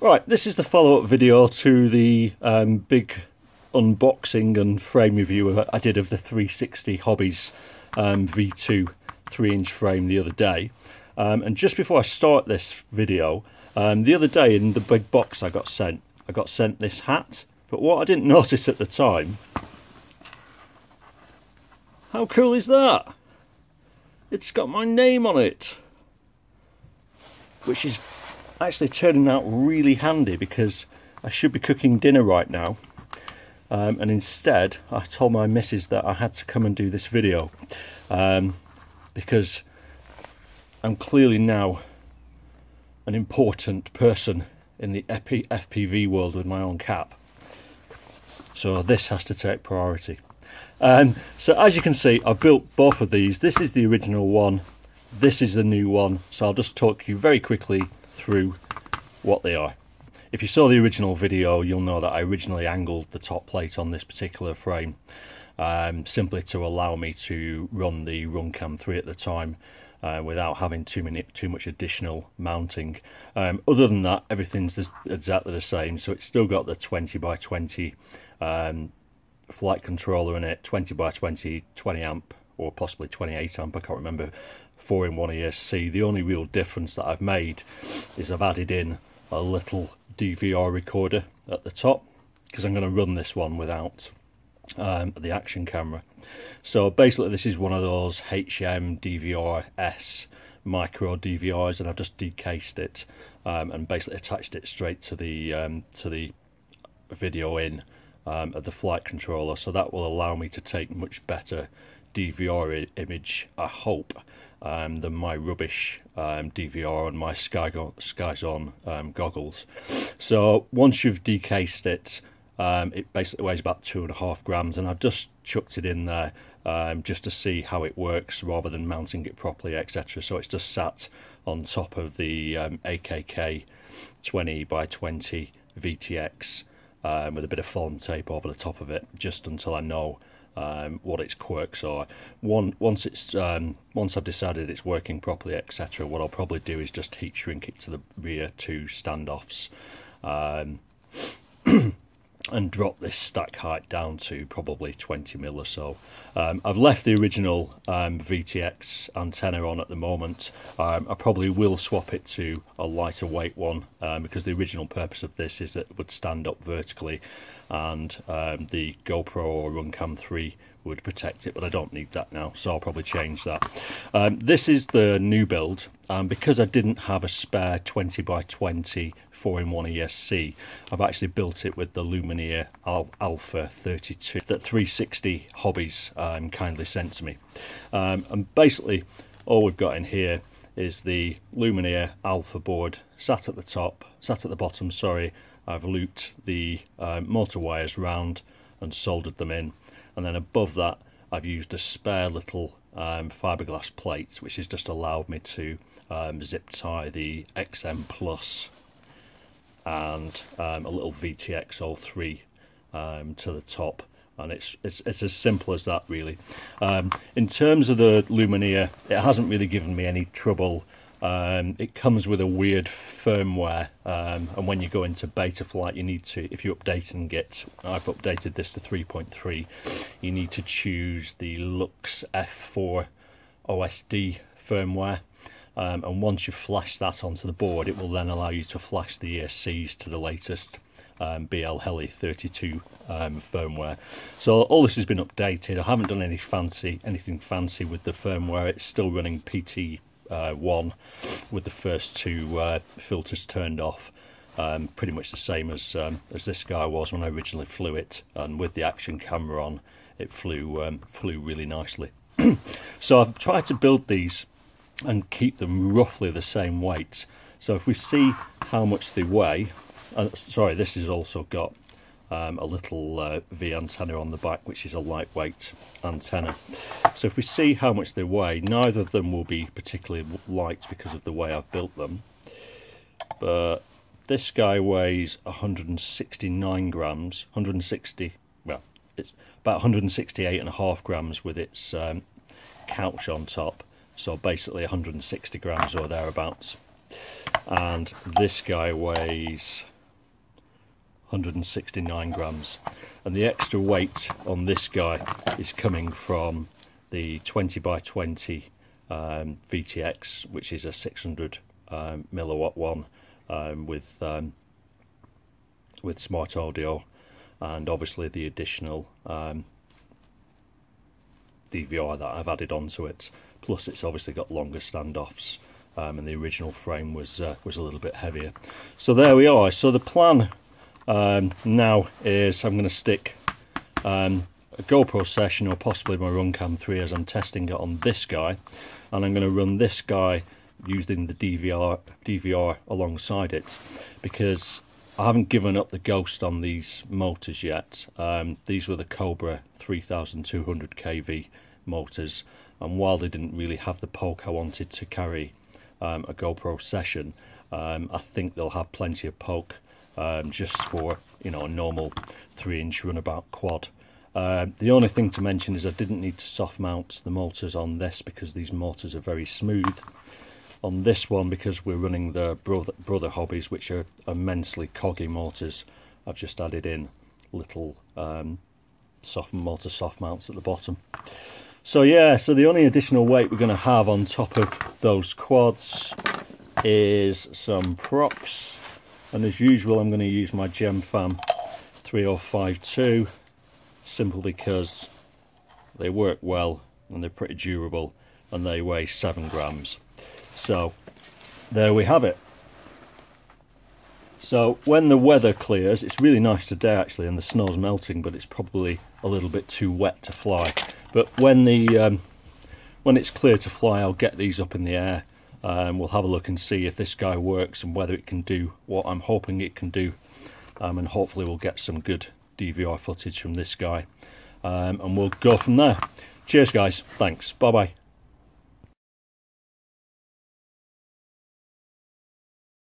Right, this is the follow-up video to the big unboxing and frame review I did of the 360 Hobbies V2 3-inch frame the other day. And just before I start this video, the other day in the big box I got sent this hat. But what I didn't notice at the time, how cool is that? It's got my name on it, which is actually turning out really handy because I should be cooking dinner right now, and instead I told my missus that I had to come and do this video because I'm clearly now an important person in the FPV world with my own cap, so this has to take priority. So as you can see, I've built both of these. This is the original one, this is the new one, so I'll just talk you very quickly through what they are. If you saw the original video, you'll know that I originally angled the top plate on this particular frame simply to allow me to run the Runcam 3 at the time without having too much additional mounting. Other than that, everything's exactly the same, so it's still got the 20x20 flight controller in it, 20x20 20 amp or possibly 28 amp, I can't remember, 4-in-1 ESC. The only real difference that I've made is I've added in a little DVR recorder at the top because I'm going to run this one without the action camera. So basically this is one of those HM DVR-S micro DVRs, and I've just decased it and basically attached it straight to the video in of the flight controller, so that will allow me to take much better DVR image, I hope, than my rubbish DVR and my Skyzone goggles. So once you've decased it, it basically weighs about 2.5 grams, and I've just chucked it in there just to see how it works rather than mounting it properly, etc. So it's just sat on top of the AKK 20x20 VTX with a bit of foam tape over the top of it, just until I know what its quirks are. Once I've decided it's working properly, etc., what I'll probably do is just heat shrink it to the rear 2 standoffs and drop this stack height down to probably 20mm or so. I've left the original VTX antenna on at the moment. I probably will swap it to a lighter weight one because the original purpose of this is that it would stand up vertically, and the Gopro or Runcam 3 would protect it, but I don't need that now, so I'll probably change that. This is the new build, because I didn't have a spare 20x20 4-in-1 ESC, I've actually built it with the Lumenier Alpha 32 that 360 Hobbies kindly sent to me. And basically all we've got in here is the Lumenier Alpha board sat at the bottom, sorry. I've looped the motor wires round and soldered them in, and then above that I've used a spare little fiberglass plate, which has just allowed me to zip tie the XM Plus and a little VTX 03 to the top, and it's as simple as that, really. In terms of the Lumenier, it hasn't really given me any trouble. It comes with a weird firmware, and when you go into beta flight, you need to, if you update and get, I've updated this to 3.3, you need to choose the Lux F4 OSD firmware. And once you flash that onto the board, it will then allow you to flash the ESCs to the latest BL Heli 32 firmware. So all this has been updated. I haven't done anything fancy with the firmware. It's still running PT1 with the first 2 filters turned off. Pretty much the same as this guy was when I originally flew it, and with the action camera on, it flew really nicely. So I've tried to build these and keep them roughly the same weight. So if we see how much they weigh, sorry, this has also got a little V antenna on the back, which is a lightweight antenna. So if we see how much they weigh, neither of them will be particularly light because of the way I've built them, but this guy weighs 169 grams, 160, well, it's about 168.5 grams with its couch on top, so basically 160 grams or thereabouts. and this guy weighs 169 grams, and the extra weight on this guy is coming from the 20x20 VTX, which is a 600 milliwatt one with smart audio, and obviously the additional DVR that I've added onto it. Plus it's obviously got longer standoffs, and the original frame was a little bit heavier. So there we are. So the plan now is I'm going to stick a GoPro session, or possibly my Runcam 3 as I'm testing it, on this guy, and I'm going to run this guy using the DVR alongside it, because I haven't given up the ghost on these motors yet. These were the Cobra 3200 kV motors, and while they didn't really have the poke I wanted to carry a GoPro session, I think they'll have plenty of poke just for, you know, a normal 3-inch runabout quad. The only thing to mention is I didn't need to soft mount the motors on this, because these motors are very smooth. On this one, because we're running the Brotherhobbies, which are immensely coggy motors, I've just added in little soft mounts at the bottom. So yeah, so the only additional weight we're going to have on top of those quads is some props, and as usual I'm going to use my Gemfan 3052, simple because they work well and they're pretty durable, and they weigh 7 grams. So there we have it. So when the weather clears, it's really nice today actually, and the snow's melting, but it's probably a little bit too wet to fly. But when it's clear to fly, I'll get these up in the air. We'll have a look and see if this guy works and whether it can do what I'm hoping it can do, and hopefully we'll get some good DVR footage from this guy, and we'll go from there. Cheers guys, thanks, bye bye.